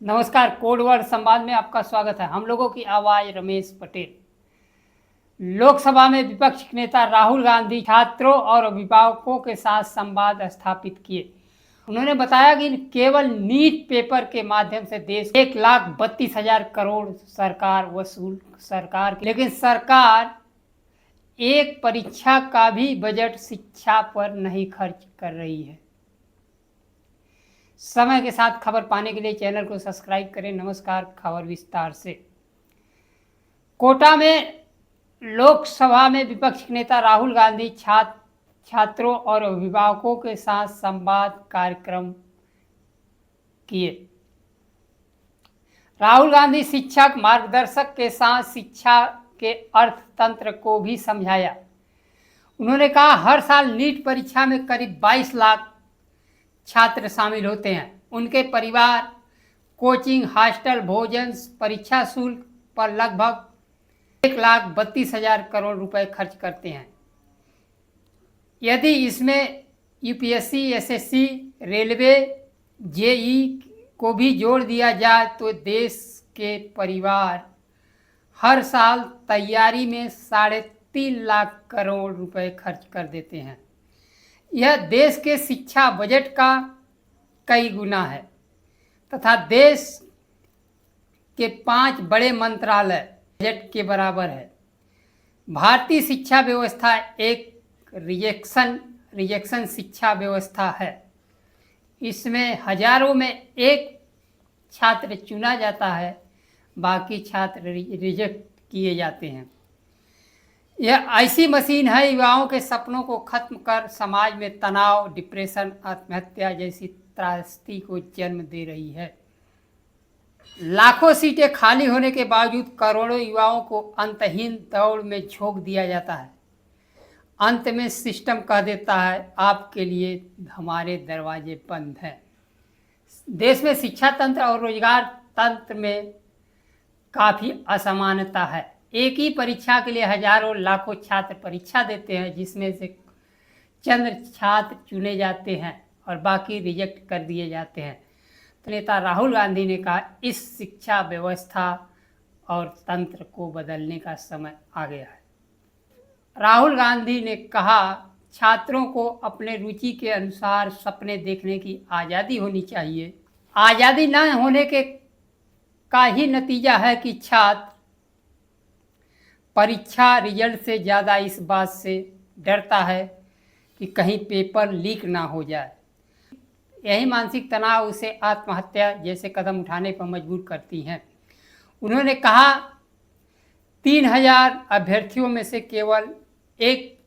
नमस्कार, कोडवर्ड संवाद में आपका स्वागत है। हम लोगों की आवाज रमेश पटेल। लोकसभा में विपक्ष के नेता राहुल गांधी छात्रों और अभिभावकों के साथ संवाद स्थापित किए। उन्होंने बताया कि केवल नीट पेपर के माध्यम से देश 1,32,000 करोड़ सरकार, लेकिन सरकार एक परीक्षा का भी बजट शिक्षा पर नहीं खर्च कर रही है। समय के साथ खबर पाने के लिए चैनल को सब्सक्राइब करें। नमस्कार, खबर विस्तार से। कोटा में लोकसभा में विपक्ष के नेता राहुल गांधी छात्रों और अभिभावकों के साथ संवाद कार्यक्रम किए। राहुल गांधी शिक्षक मार्गदर्शक के साथ शिक्षा के अर्थतंत्र को भी समझाया। उन्होंने कहा, हर साल नीट परीक्षा में करीब 22 लाख छात्र शामिल होते हैं। उनके परिवार कोचिंग, हॉस्टल, भोजन, परीक्षा शुल्क पर लगभग 1,32,000 करोड़ रुपए खर्च करते हैं। यदि इसमें यूपीएससी, एसएससी, रेलवे, जेई को भी जोड़ दिया जाए तो देश के परिवार हर साल तैयारी में 3.5 लाख करोड़ रुपए खर्च कर देते हैं। यह देश के शिक्षा बजट का कई गुना है तथा देश के 5 बड़े मंत्रालय बजट के बराबर है। भारतीय शिक्षा व्यवस्था एक रिजेक्शन शिक्षा व्यवस्था है। इसमें हजारों में एक छात्र चुना जाता है, बाकी छात्र रिजेक्ट किए जाते हैं। यह ऐसी मशीन है युवाओं के सपनों को खत्म कर समाज में तनाव, डिप्रेशन, आत्महत्या जैसी त्रासदी को जन्म दे रही है। लाखों सीटें खाली होने के बावजूद करोड़ों युवाओं को अंतहीन दौड़ में झोंक दिया जाता है। अंत में सिस्टम कह देता है, आपके लिए हमारे दरवाजे बंद हैं। देश में शिक्षा तंत्र और रोजगार तंत्र में काफ़ी असमानता है। एक ही परीक्षा के लिए हजारों लाखों छात्र परीक्षा देते हैं, जिसमें से चंद छात्र चुने जाते हैं और बाकी रिजेक्ट कर दिए जाते हैं। तो नेता राहुल गांधी ने कहा, इस शिक्षा व्यवस्था और तंत्र को बदलने का समय आ गया है। राहुल गांधी ने कहा, छात्रों को अपने रुचि के अनुसार सपने देखने की आज़ादी होनी चाहिए। आज़ादी न होने के का ही नतीजा है कि छात्र परीक्षा रिजल्ट से ज़्यादा इस बात से डरता है कि कहीं पेपर लीक ना हो जाए। यही मानसिक तनाव उसे आत्महत्या जैसे कदम उठाने पर मजबूर करती हैं। उन्होंने कहा, 3,000 अभ्यर्थियों में से केवल एक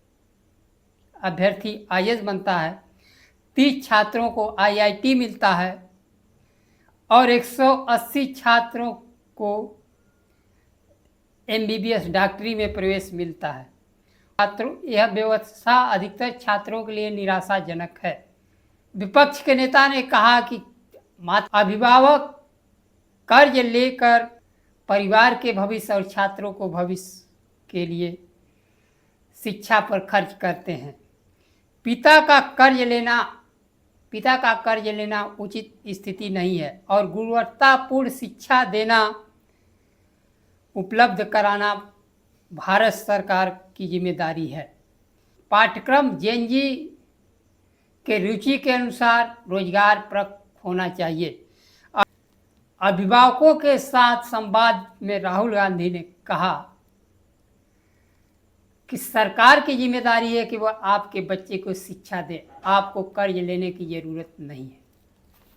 अभ्यर्थी आईएएस बनता है, 30 छात्रों को आईआईटी मिलता है और 180 छात्रों को एमबीबीएस डॉक्टरी में प्रवेश मिलता है। यह व्यवस्था अधिकतर छात्रों के लिए निराशाजनक है। विपक्ष के नेता ने कहा कि अभिभावक कर्ज लेकर परिवार के भविष्य और छात्रों को भविष्य के लिए शिक्षा पर खर्च करते हैं। पिता का कर्ज लेना उचित स्थिति नहीं है और गुणवत्तापूर्ण शिक्षा देना उपलब्ध कराना भारत सरकार की जिम्मेदारी है। पाठ्यक्रम जेनजी के रुचि के अनुसार रोजगारप्रद होना चाहिए। अभिभावकों के साथ संवाद में राहुल गांधी ने कहा कि सरकार की जिम्मेदारी है कि वह आपके बच्चे को शिक्षा दे, आपको कर्ज लेने की जरूरत नहीं है।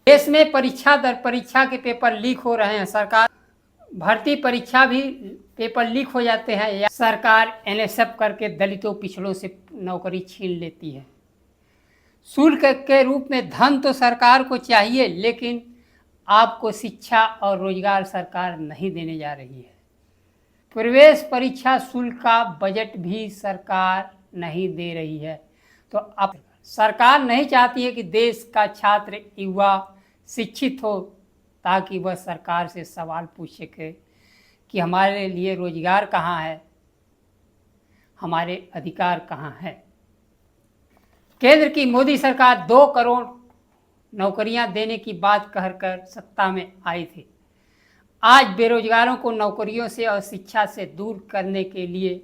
देश में परीक्षा के पेपर लीक हो रहे हैं। सरकार भर्ती परीक्षा भी पेपर लीक हो जाते हैं या सरकार एनएसएफ करके दलितों पिछड़ों से नौकरी छीन लेती है। शुल्क के रूप में धन तो सरकार को चाहिए, लेकिन आपको शिक्षा और रोजगार सरकार नहीं देने जा रही है। प्रवेश परीक्षा शुल्क का बजट भी सरकार नहीं दे रही है। तो अब सरकार नहीं चाहती है कि देश का छात्र युवा शिक्षित हो, ताकि वह सरकार से सवाल पूछ सके कि हमारे लिए रोजगार कहाँ है, हमारे अधिकार कहाँ हैं। केंद्र की मोदी सरकार 2 करोड़ नौकरियां देने की बात कहकर सत्ता में आए थे। आज बेरोजगारों को नौकरियों से और शिक्षा से दूर करने के लिए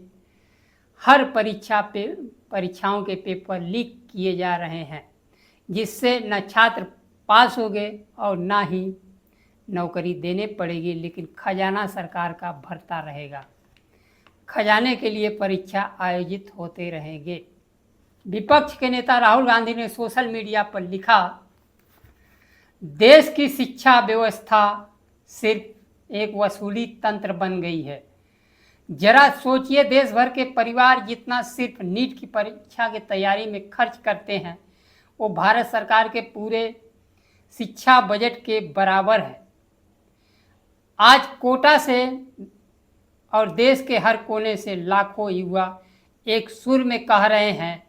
हर परीक्षाओं के पेपर लीक किए जा रहे हैं, जिससे न छात्र पास हो गए और ना ही नौकरी देने पड़ेगी, लेकिन खजाना सरकार का भरता रहेगा। खजाने के लिए परीक्षा आयोजित होते रहेंगे। विपक्ष के नेता राहुल गांधी ने सोशल मीडिया पर लिखा, देश की शिक्षा व्यवस्था सिर्फ एक वसूली तंत्र बन गई है। जरा सोचिए, देश भर के परिवार जितना सिर्फ नीट की परीक्षा की तैयारी में खर्च करते हैं, वो भारत सरकार के पूरे शिक्षा बजट के बराबर है। आज कोटा से और देश के हर कोने से लाखों युवा एक सुर में कह रहे हैं,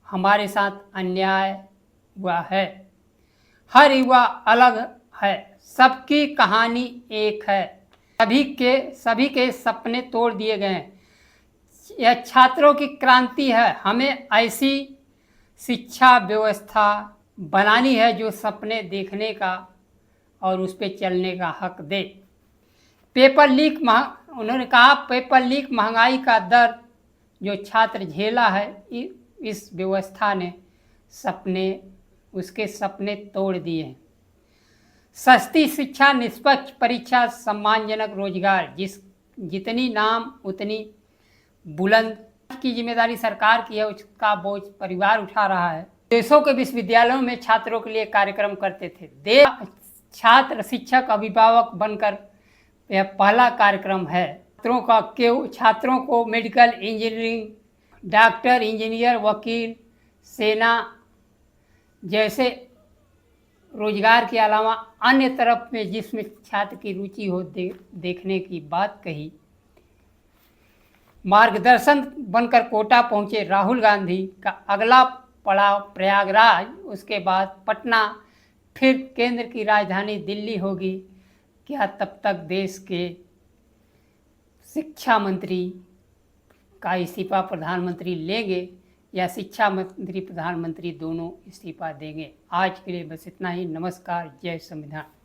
हमारे साथ अन्याय हुआ है। हर युवा अलग है, सबकी कहानी एक है, सभी के सपने तोड़ दिए गए हैं। यह छात्रों की क्रांति है। हमें ऐसी शिक्षा व्यवस्था बनानी है जो सपने देखने का और उस पर चलने का हक दे। उन्होंने कहा, पेपर लीक, महंगाई का दर जो छात्र झेला है, इस व्यवस्था ने उसके सपने तोड़ दिए हैं। सस्ती शिक्षा, निष्पक्ष परीक्षा, सम्मानजनक रोजगार, जितनी नाम उतनी बुलंद की जिम्मेदारी सरकार की है, उसका बोझ परिवार उठा रहा है। देशों के विश्वविद्यालयों में छात्रों के लिए कार्यक्रम करते थे। छात्र शिक्षक अभिभावक बनकर यह पहला कार्यक्रम है। छात्रों को मेडिकल, इंजीनियरिंग, डॉक्टर, इंजीनियर, वकील, सेना जैसे रोजगार के अलावा अन्य तरफ में जिसमें छात्र की रुचि हो देखने की बात कही। मार्गदर्शन बनकर कोटा पहुंचे राहुल गांधी का अगला पड़ाव प्रयागराज, उसके बाद पटना, फिर केंद्र की राजधानी दिल्ली होगी। क्या तब तक देश के शिक्षा मंत्री का इस्तीफा प्रधानमंत्री लेंगे या शिक्षा मंत्री प्रधानमंत्री दोनों इस्तीफा देंगे? आज के लिए बस इतना ही। नमस्कार। जय संविधान।